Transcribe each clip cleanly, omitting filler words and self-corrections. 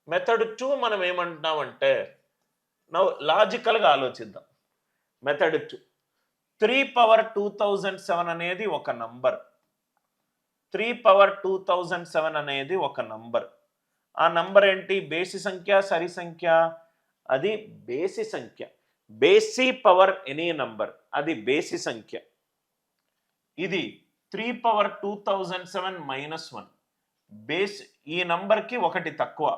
Method 2 మనం ఏమంటున్నామంటే now లాజికల్గా ఆలోచిద్దాం. మెథడ్ 2 3 పవర్ 2007 అనేది ఒక నంబర్. 3 పవర్ 2007 అనేది ఒక నంబర్. ఆ నంబర్ ఏంటి? బేసి సంఖ్య, సరి సంఖ్య? అది బేసి సంఖ్య. బేసి పవర్ ఎనీ నంబర్, అది బేసి సంఖ్య. ఇది 3 పవర్ 2007 -1 బేస్. ఈ నంబర్కి ఒకటి తక్కువ.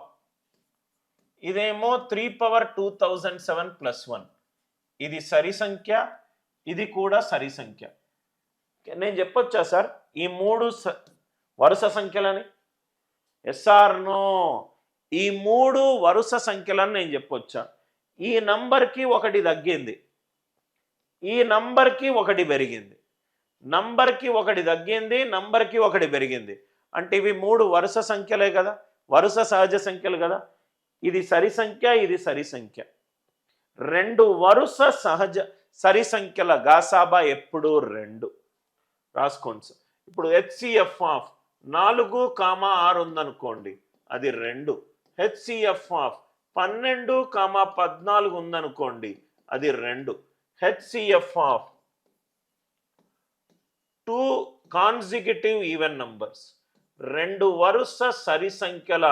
ఇదేమో 3 పవర్ 2007 +1. ఇది సరి సంఖ్య, ఇది కూడా సరి సంఖ్య. నేను చెప్పొచ్చా సార్ ఈ మూడు వరుస సంఖ్యలని? Yes are no? ఈ మూడు వరుస సంఖ్యలని నేను చెప్పొచ్చా? ఈ నంబర్కి ఒకటి తగ్గింది, ఈ నంబర్కి ఒకటి పెరిగింది, నంబర్కి ఒకటి తగ్గింది, నంబర్కి ఒకటి పెరిగింది. అంటే ఇవి మూడు వరుస సంఖ్యలే కదా, వరుస సహజ సంఖ్యలు కదా. ఇది సరి సంఖ్య, ఇది సరి సంఖ్య. రెండు వరుస సహజ సరి సంఖ్యల గాసాబా ఎప్పుడు 2. రాసుకోండి సార్. ఇప్పుడు హెచ్సిఎఫ్ ఆఫ్ 4, 6 ఉందనుకోండి, అది 2. హెచ్సిఎఫ్ ఆఫ్ 12, 14 ఉందనుకోండి, అది 2. HCF of 2 consecutive even numbers, 2 వరుస సరి సంఖ్యల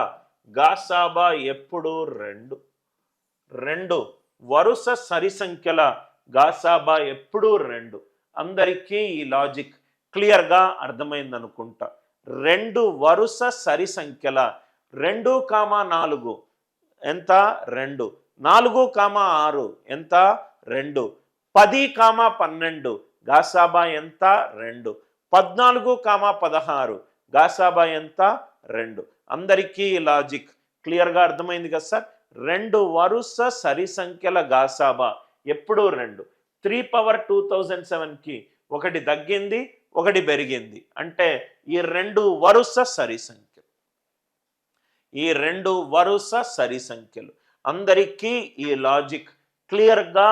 గాసాబా ఎప్పుడు 2. 2 వరుస సరి సంఖ్యల గాసాబా ఎప్పుడు 2. అందరికీ ఈ లాజిక్ క్లియర్గా అర్థమైంది అనుకుంటా. 2 వరుస సరి సంఖ్యల 2, 4 ఎంత? 2. 4, 6 ఎంత? 2. 10, 12 గాసాబా ఎంత? 2. 14, 16 గాసాబా ఎంత? 2. అందరికీ లాజిక్ క్లియర్గా అర్థమైంది కదా సార్. 2 వరుస సరి సంఖ్యల గాసాబా ఎప్పుడు 2. 3 పవర్ 2007కి ఒకటి తగ్గింది, ఒకటి పెరిగింది. అంటే ఈ 2 వరుస సరి సంఖ్యలు, ఈ 2 వరుస సరి సంఖ్యలు. అందరికీ ఈ లాజిక్ క్లియర్గా